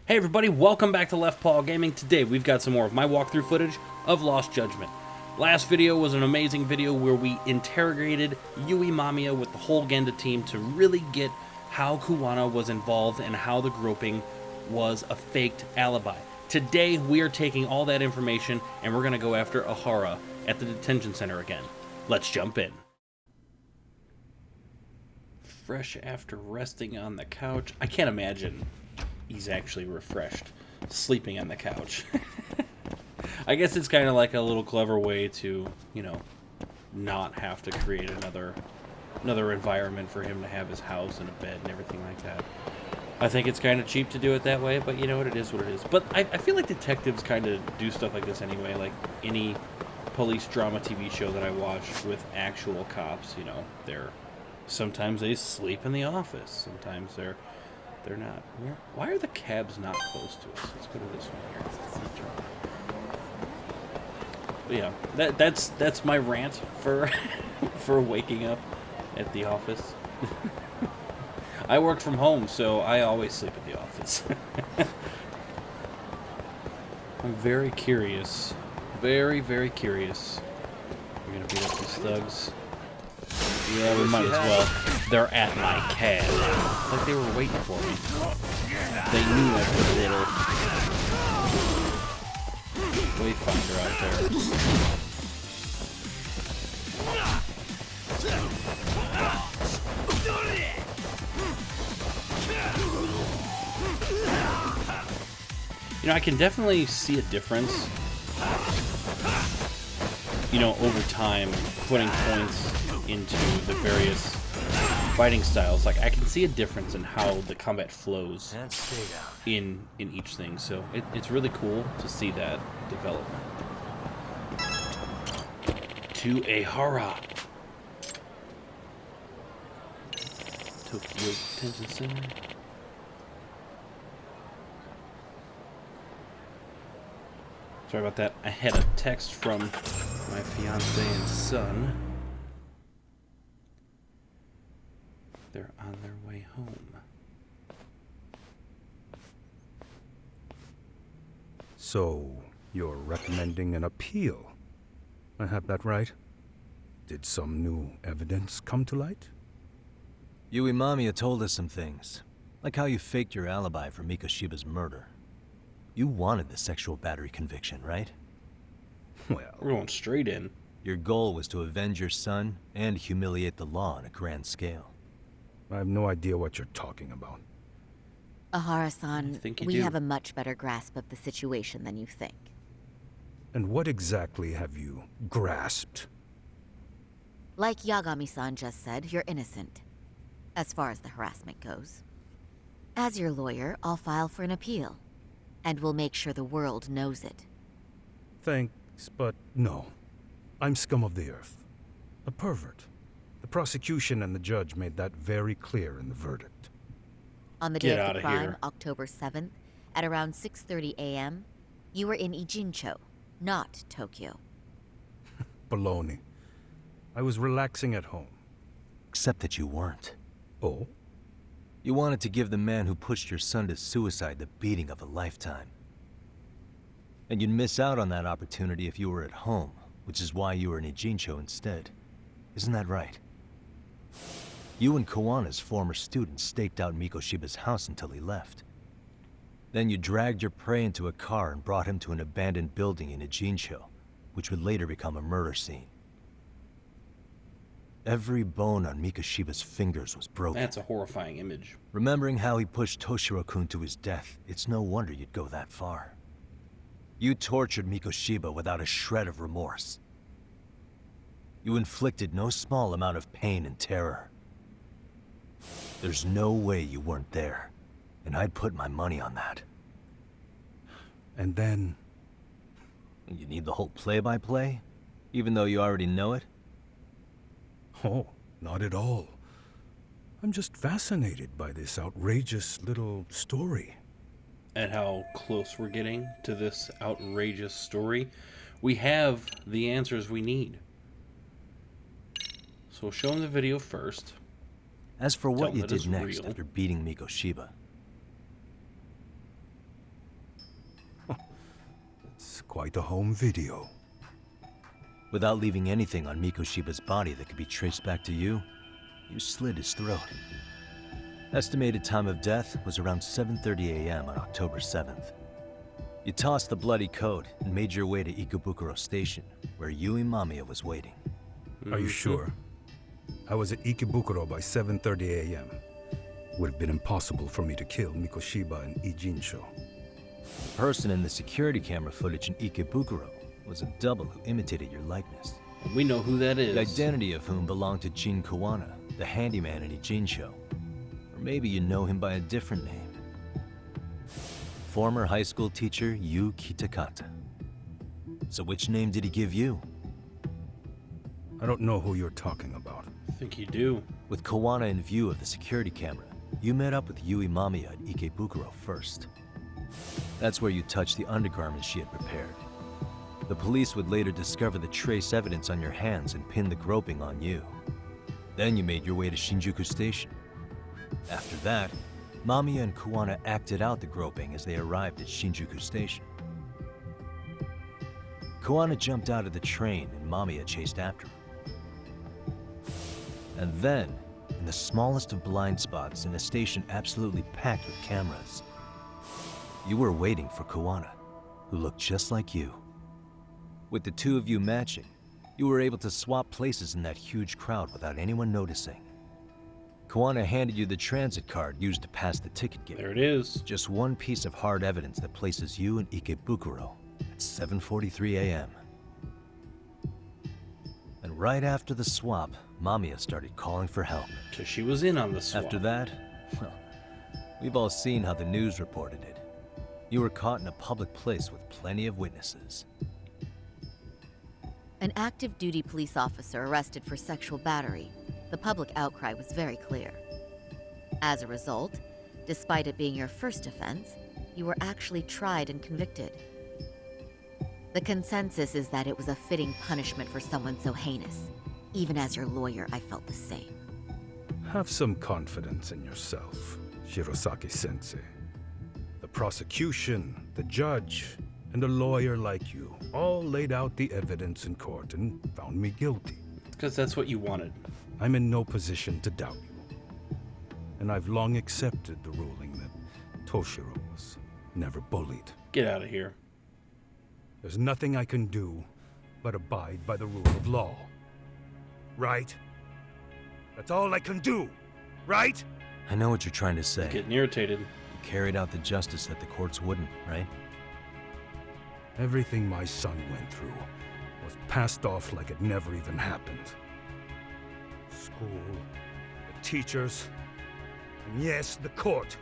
Hey everybody, welcome back to LeftPawGaming. Today we've got some more of my walkthrough footage of Lost Judgment. Last video was an amazing video where we interrogated Yui Mamiya with the whole Genda team to really get how Kuwana was involved and how the groping was a faked alibi. Today we are taking all that information and we're going to go after Ehara at the detention center again. Let's jump in. Fresh after resting on the couch. I can't imagine he's actually refreshed sleeping on the couch. I guess it's kind of like a little clever way to, you know, not have to create another environment for him to have his house and a bed and everything like that. I think it's kind of cheap to do it that way, but you know what, it is what it is. But I feel like detectives kind of do stuff like this anyway, like any police drama TV show that I watch with actual cops, you know, sometimes they sleep in the office, sometimes they're not. Why are the cabs not close to us? Let's go to this one here. But yeah, that's my rant for for waking up at the office. I work from home, so I always sleep at the office. I'm very curious. Very, very curious. We're gonna beat up these thugs. Yeah, we might as well. They're at my cab. It's like they were waiting for me. They knew I put a little wayfinder out there. You know, I can definitely see a difference, you know, over time, putting points into the various fighting styles. Like, I can see a difference in how the combat flows in each thing, so it's really cool to see that development. To Ehara, Tokyo Detention Center. Sorry about that. I had a text from my fiance and son. They're on their way home. So, you're recommending an appeal? I have that right? Did some new evidence come to light? Yui Mamiya told us some things, like how you faked your alibi for Mikoshiba's murder. You wanted the sexual battery conviction, right? Well, We're going straight in. Your goal was to avenge your son and humiliate the law on a grand scale. I have no idea what you're talking about. Ehara-san, we do. have a much better grasp of the situation than you think. And what exactly have you grasped? Like Yagami-san just said, you're innocent, as far as the harassment goes. As your lawyer, I'll file for an appeal, and we'll make sure the world knows it. Thanks, but no. I'm scum of the earth. A pervert. The prosecution and the judge made that very clear in the verdict. On the Get day of outta the crime, here. October 7th, at around 6:30 a.m., you were in Ijincho, not Tokyo. Baloney. I was relaxing at home. Except that you weren't. Oh? You wanted to give the man who pushed your son to suicide the beating of a lifetime. And you'd miss out on that opportunity if you were at home, which is why you were in Ijincho instead. Isn't that right? You and Kawana's former student staked out Mikoshiba's house until he left. Then you dragged your prey into a car and brought him to an abandoned building in Ijincho, which would later become a murder scene. Every bone on Mikoshiba's fingers was broken. That's a horrifying image. Remembering how he pushed Toshiro-kun to his death, it's no wonder you'd go that far. You tortured Mikoshiba without a shred of remorse. You inflicted no small amount of pain and terror. There's no way you weren't there, and I'd put my money on that. And then... You need the whole play-by-play, even though you already know it? Oh, not at all. I'm just fascinated by this outrageous little story. At how close we're getting to this outrageous story. We have the answers we need. So we'll show him the video first. As for what Tell you that it's did next real. after beating Mikoshiba, Quite a home video. Without leaving anything on Mikoshiba's body that could be traced back to you, you slit his throat. Estimated time of death was around 7:30 a.m. on October 7th. You tossed the bloody coat and made your way to Ikebukuro Station, where Yui Mamiya was waiting. Are you sure? I was at Ikebukuro by 7:30 a.m. Would have been impossible for me to kill Mikoshiba and Ijincho. The person in the security camera footage in Ikebukuro was a double who imitated your likeness. We know who that is. The identity of whom belonged to Jin Kawana, the handyman in Ijincho. Or maybe you know him by a different name. Former high school teacher Yu Kitakata. So which name did he give you? I don't know who you're talking about. I think you do. With Kawana in view of the security camera, you met up with Yui Mamiya at Ikebukuro first. That's where you touched the undergarments she had prepared. The police would later discover the trace evidence on your hands and pin the groping on you. Then you made your way to Shinjuku Station. After that, Mamiya and Kawana acted out the groping as they arrived at Shinjuku Station. Kawana jumped out of the train and Mamiya chased after him. And then, in the smallest of blind spots in a station absolutely packed with cameras, you were waiting for Kawana, who looked just like you. With the two of you matching, you were able to swap places in that huge crowd without anyone noticing. Kawana handed you the transit card used to pass the ticket gate. There it is. Just one piece of hard evidence that places you in Ikebukuro at 7:43 a.m. And right after the swap, Mamiya started calling for help. Because she was in on the swap. After that, well, we've all seen how the news reported it. You were caught in a public place with plenty of witnesses. An active duty police officer arrested for sexual battery. The public outcry was very clear. As a result, despite it being your first offense, you were actually tried and convicted. The consensus is that it was a fitting punishment for someone so heinous. Even as your lawyer, I felt the same. Have some confidence in yourself, Shirosaki-sensei. The prosecution, the judge, and a lawyer like you all laid out the evidence in court and found me guilty. Because that's what you wanted. I'm in no position to doubt you. And I've long accepted the ruling that Toshiro was never bullied. Get out of here. There's nothing I can do but abide by the rule of law. Right? That's all I can do, right? I know what you're trying to say. Getting irritated. You carried out the justice that the courts wouldn't, right? Everything my son went through was passed off like it never even happened. School, the teachers, and yes, the court.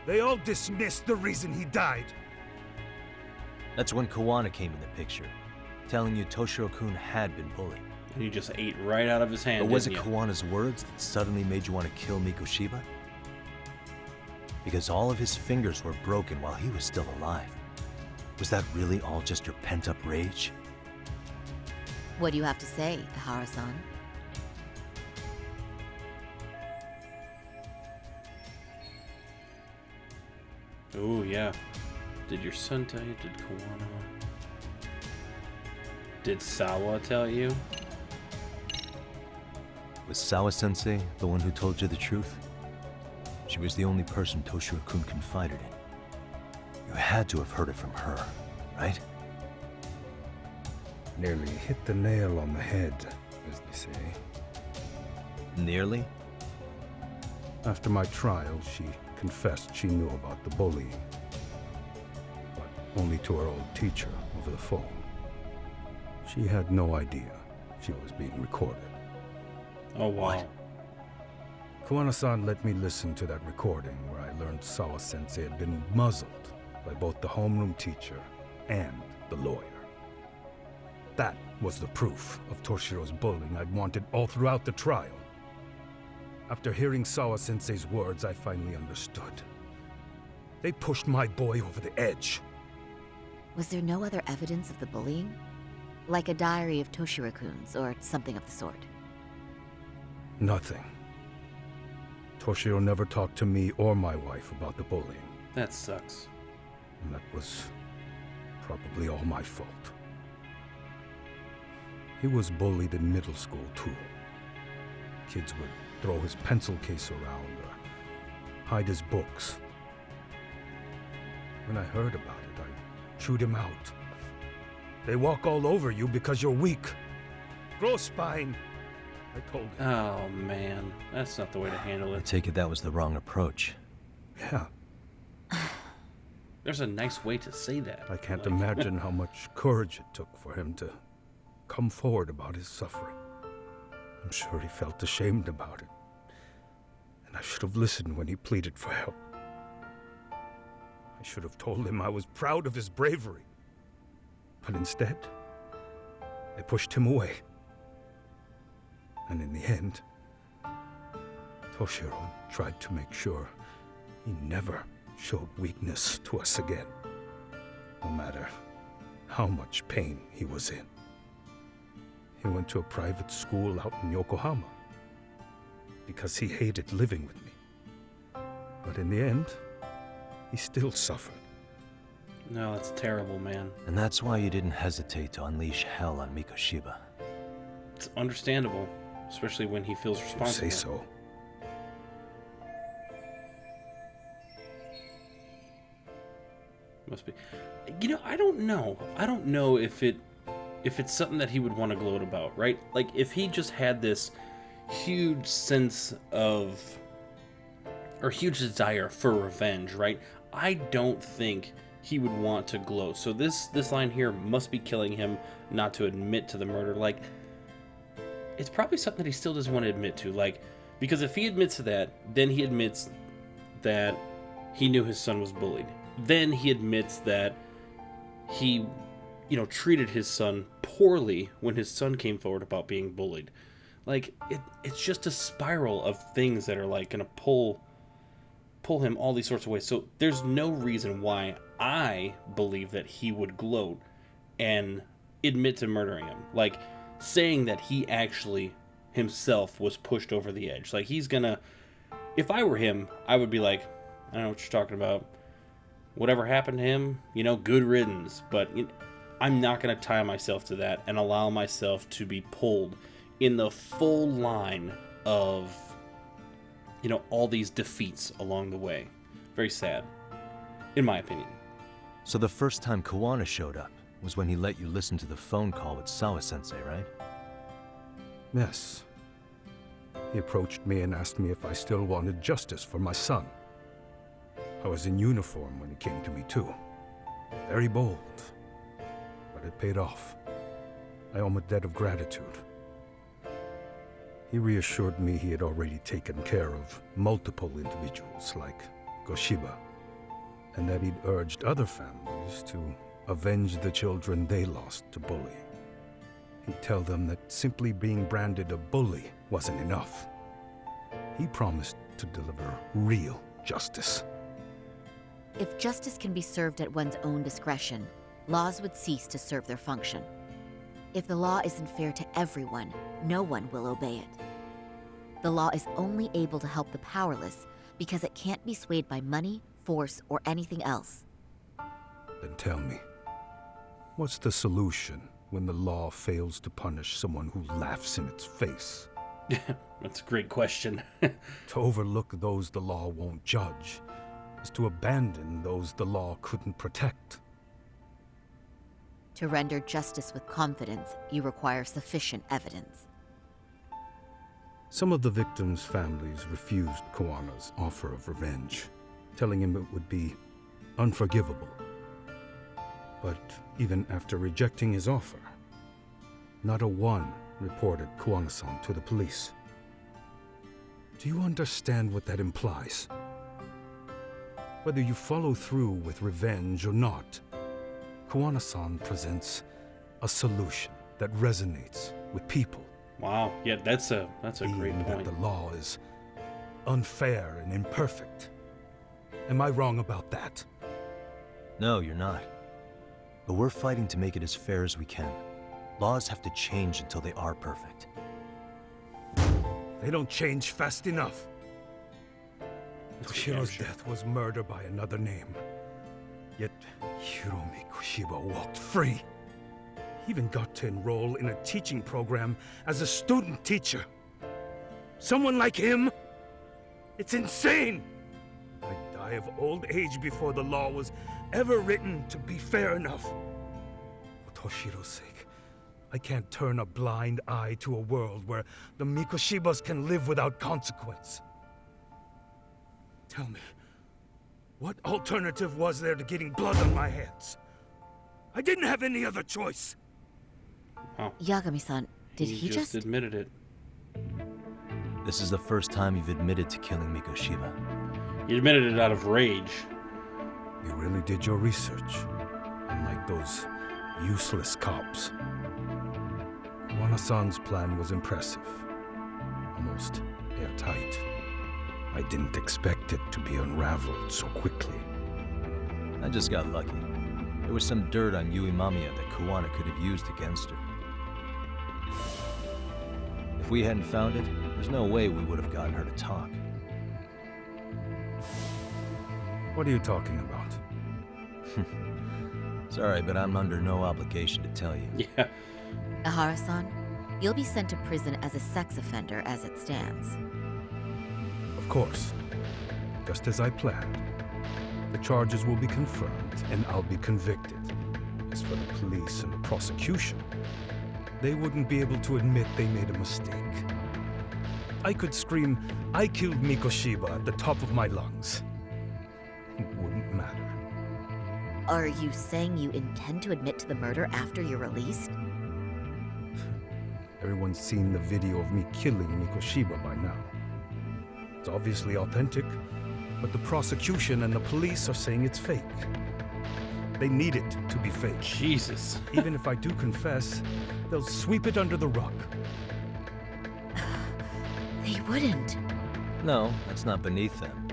They all dismissed the reason he died. That's when Kawana came in the picture, telling you Toshiro-kun had been bullied. And you just ate right out of his hand. But was it didn't you? Kawana's words that suddenly made you want to kill Mikoshiba? Because all of his fingers were broken while he was still alive. Was that really all just your pent-up rage? What do you have to say, Ehara-san? Oh, yeah. Did your son tell you? Did Kawana? Did Sawa tell you? Was Sawa-sensei the one who told you the truth? She was the only person Toshiro-kun confided in. You had to have heard it from her, right? Nearly hit the nail on the head, as they say. Nearly? After my trial, she confessed she knew about the bullying. But only to her old teacher over the phone. She had no idea she was being recorded. Oh, wow. What? Kawana-san let me listen to that recording where I learned Sawa-sensei had been muzzled by both the homeroom teacher and the lawyer. That was the proof of Toshiro's bullying I'd wanted all throughout the trial. After hearing Sawa-sensei's words, I finally understood. They pushed my boy over the edge. Was there no other evidence of the bullying? Like a diary of Toshiro-kun's or something of the sort? Nothing. Toshiro never talked to me or my wife about the bullying. That sucks. And that was Probably all my fault. He was bullied in middle school, too. Kids would throw his pencil case around or hide his books. When I heard about it, I chewed him out. They walk all over you because you're weak. Grow spine, I told him. Oh, man. That's not the way to handle I it. take it that was the wrong approach. Yeah, There's a nice way to say that. I can't Like, imagine how much courage it took for him to come forward about his suffering. I'm sure he felt ashamed about it. And I should have listened when he pleaded for help. I should have told him I was proud of his bravery. But instead, I pushed him away. And in the end, Toshiro tried to make sure he never showed weakness to us again, no matter how much pain he was in. He went to a private school out in Yokohama because he hated living with me. But in the end, he still suffered. No, that's terrible, man. And that's why you didn't hesitate to unleash hell on Mikoshiba. It's understandable, especially when he feels You responsible. say so. Must be. You know, I don't know. I don't know if it's something that he would want to gloat about, right? Like, if he just had this huge sense of, or huge desire for revenge, right? I don't think he would want to gloat. So this line here must be killing him not to admit to the murder. Like, it's probably something that he still doesn't want to admit to. Like, because if he admits to that, then he admits that he knew his son was bullied. Then he admits that he, treated his son poorly when his son came forward about being bullied. Like, it's just a spiral of things that are like gonna pull him all these sorts of ways. So there's no reason why I believe that he would gloat and admit to murdering him. Like, saying that he actually himself was pushed over the edge. Like, he's gonna, if I were him, I would be like, I don't know what you're talking about. Whatever happened to him, good riddance. But I'm not going to tie myself to that and allow myself to be pulled in the full line of, all these defeats along the way. Very sad, in my opinion. So the first time Kawana showed up was when he let you listen to the phone call with Sawa-sensei, right? Yes. He approached me and asked me if I still wanted justice for my son. I was in uniform when he came to me too. Very bold. But it paid off. I owe him a debt of gratitude. He reassured me he had already taken care of multiple individuals like Goshiba, and that he'd urged other families to avenge the children they lost to bullying. He'd tell them that simply being branded a bully wasn't enough. He promised to deliver real justice. If justice can be served at one's own discretion, laws would cease to serve their function. If the law isn't fair to everyone, no one will obey it. The law is only able to help the powerless because it can't be swayed by money, force, or anything else. Then tell me, what's the solution when the law fails to punish someone who laughs in its face? That's a great question. To overlook those the law won't judge is to abandon those the law couldn't protect. To render justice with confidence, you require sufficient evidence. Some of the victims' families refused Kawana's offer of revenge, telling him it would be unforgivable. But even after rejecting his offer, not a one reported Kawana-san to the police. Do you understand what that implies? Whether you follow through with revenge or not, Kawana-san presents a solution that resonates with people. Wow. Yeah, that's a great Being point. that the law is unfair and imperfect. Am I wrong about that? No, you're not. But we're fighting to make it as fair as we can. Laws have to change until they are perfect. They don't change fast enough. That's for damn Toshiro's sure. death was murder by another name. Yet Hiro Mikoshiba walked free. He even got to enroll in a teaching program as a student teacher. Someone like him? It's insane! I'd die of old age before the law was ever written to be fair enough. For Toshiro's sake, I can't turn a blind eye to a world where the Mikoshibas can live without consequence. Tell me, what alternative was there to getting blood on my hands? I didn't have any other choice. Wow. Yagami-san, did he just... admitted it. This is the first time you've admitted to killing Mikoshiba. He admitted it out of rage. You really did your research, unlike those useless cops. Kuwana-san's plan was impressive, almost airtight. I didn't expect it to be unraveled so quickly. I just got lucky. There was some dirt on Yui Mamiya that Kuwana could have used against her. If we hadn't found it, there's no way we would have gotten her to talk. What are you talking about? Sorry, but I'm under no obligation to tell you. Yeah. Ehara-san, you'll be sent to prison as a sex offender as it stands. Of course. Just as I planned. The charges will be confirmed, and I'll be convicted. As for the police and the prosecution, they wouldn't be able to admit they made a mistake. I could scream, "I killed Mikoshiba" at the top of my lungs. It wouldn't matter. Are you saying you intend to admit to the murder after you're released? Everyone's seen the video of me killing Mikoshiba by now. It's obviously authentic, but the prosecution and the police are saying it's fake. They need it to be fake. Jesus. Even if I do confess, they'll sweep it under the rug. They wouldn't. No, that's not beneath them.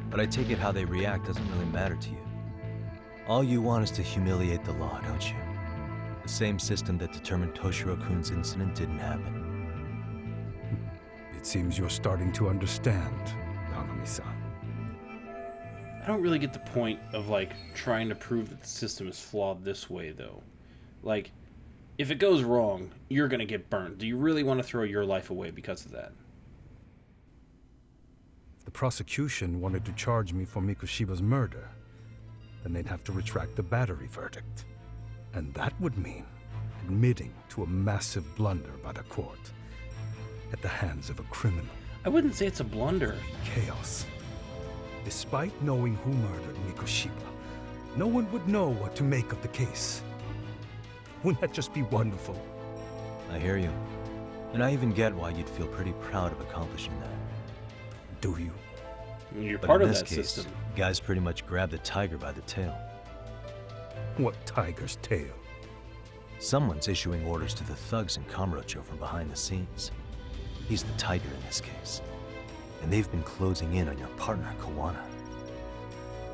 But I take it how they react doesn't really matter to you. All you want is to humiliate the law, don't you? The same system that determined Toshiro-kun's incident didn't happen. It seems you're starting to understand, Yagami-san. I don't really get the point of, like, trying to prove that the system is flawed this way, though. Like, if it goes wrong, you're gonna get burned. Do you really want to throw your life away because of that? If the prosecution wanted to charge me for Mikoshiba's murder, then they'd have to retract the battery verdict. And that would mean admitting to a massive blunder by the court at the hands of a criminal. I wouldn't say it's a blunder. Chaos. Despite knowing who murdered Mikoshiba, no one would know what to make of the case. Wouldn't that just be wonderful? I hear you. And I even get why you'd feel pretty proud of accomplishing that. Do you? You're But part in of this that case, system. guys pretty much grabbed the tiger by the tail. What tiger's tail? Someone's issuing orders to the thugs in Kamurocho from behind the scenes. He's the tiger in this case. And they've been closing in on your partner, Kuwana.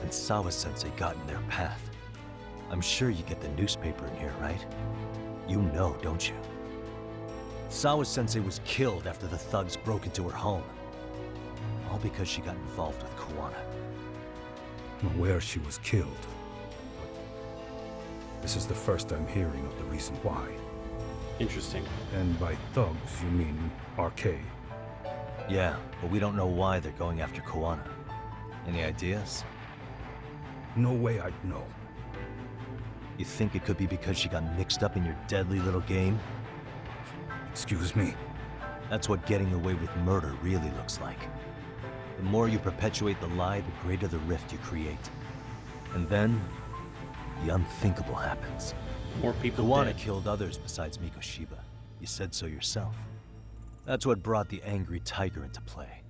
And Sawa-sensei got in their path. I'm sure you get the newspaper in here, right? You know, don't you? Sawa-sensei was killed after the thugs broke into her home. All because she got involved with Kuwana. I'm aware she was killed. But this is the first I'm hearing of the reason why. Interesting. And by thugs, you mean RK? Yeah, but we don't know why they're going after Kuwana. Any ideas? No way I'd know. You think it could be because she got mixed up in your deadly little game? Excuse me? That's what getting away with murder really looks like. The more you perpetuate the lie, the greater the rift you create. And then, the unthinkable happens. More people Kuwana dead. killed others besides Mikoshiba. You said so yourself. That's what brought the angry tiger into play.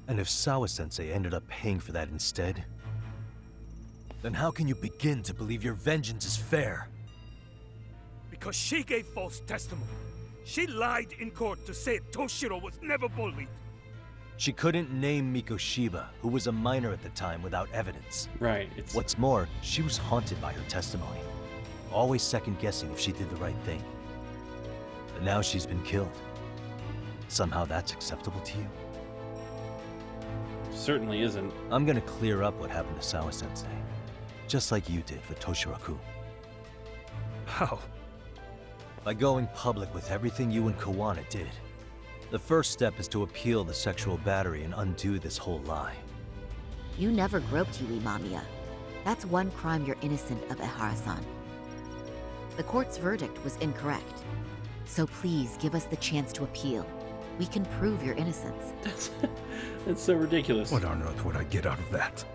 And if Sawa-sensei ended up paying for that instead, then how can you begin to believe your vengeance is fair? Because she gave false testimony. She lied in court to say Toshiro was never bullied. She couldn't name Mikoshiba, who was a minor at the time, without evidence. Right. It's What's more, she was haunted by her testimony, always second-guessing if she did the right thing. But now she's been killed. Somehow that's acceptable to you? certainly isn't. I'm gonna clear up what happened to Sawa-sensei. just like you did for Toshiraku. How? By going public with everything you and Kawana did. The first step is to appeal the sexual battery and undo this whole lie. You never groped Yui Mamiya. That's one crime you're innocent of, Ehara-san. The court's verdict was incorrect. So please give us the chance to appeal. We can prove your innocence. That's so ridiculous. What on earth would I get out of that?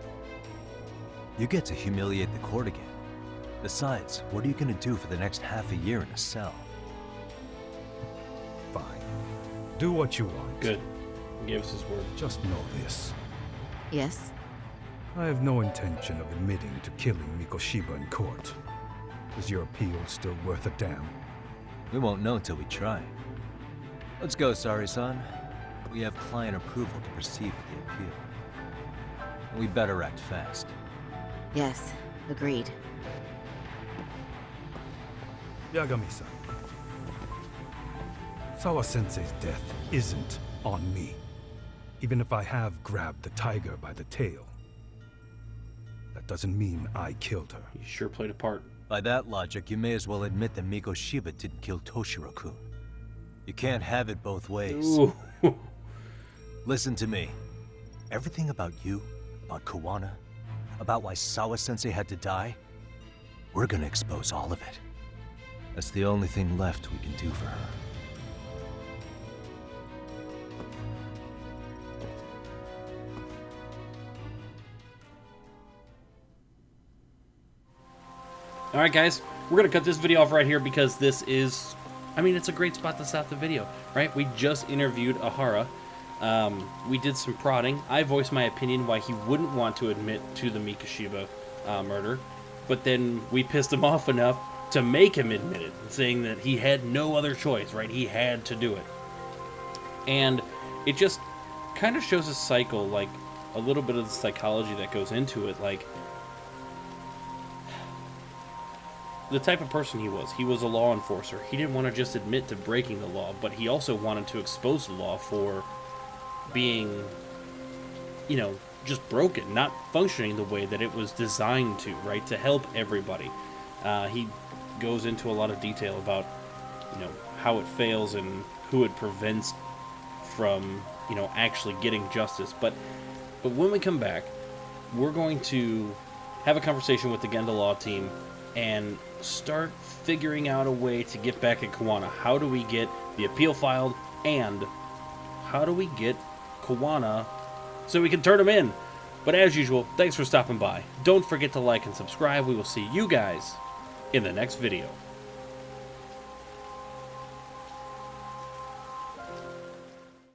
You get to humiliate the court again. Besides, what are you gonna do for the next half a year in a cell? Fine. Do what you want. Good. He gave us his word. Just know this. Yes? I have no intention of admitting to killing Mikoshiba in court. Is your appeal still worth a damn? We won't know till we try. Let's go, Sari-san. We have client approval to proceed with the appeal. We better act fast. Yes, agreed. Yagami-san. Sawa-sensei's death isn't on me. Even if I have grabbed the tiger by the tail. That doesn't mean I killed her. You sure played a part. By that logic, you may as well admit that Mikoshiba didn't kill Toshiraku. You can't have it both ways. Ooh. Listen to me. Everything about you, about Kawana, about why Sawa-sensei had to die, we're gonna expose all of it. That's the only thing left we can do for her. Alright guys, we're going to cut this video off right here because this is, I mean, it's a great spot to stop the video, right? We just interviewed Ehara. We did some prodding. I voiced my opinion why he wouldn't want to admit to the Mikoshiba murder, but then we pissed him off enough to make him admit it, saying that he had no other choice, right? He had to do it. And it just kind of shows a cycle, like a little bit of the psychology that goes into it, like the type of person he was. He was a law enforcer. He didn't want to just admit to breaking the law, but he also wanted to expose the law for being, you know, just broken, not functioning the way that it was designed to, right? To help everybody. He goes into a lot of detail about, you know, how it fails and who it prevents from, you know, actually getting justice. But when we come back, we're going to have a conversation with the Genda Law team and start figuring out a way to get back at Kawana. How do we get the appeal filed, and how do we get Kawana so we can turn him in? But as usual, thanks for stopping by. Don't forget to like and subscribe. We will see you guys in the next video.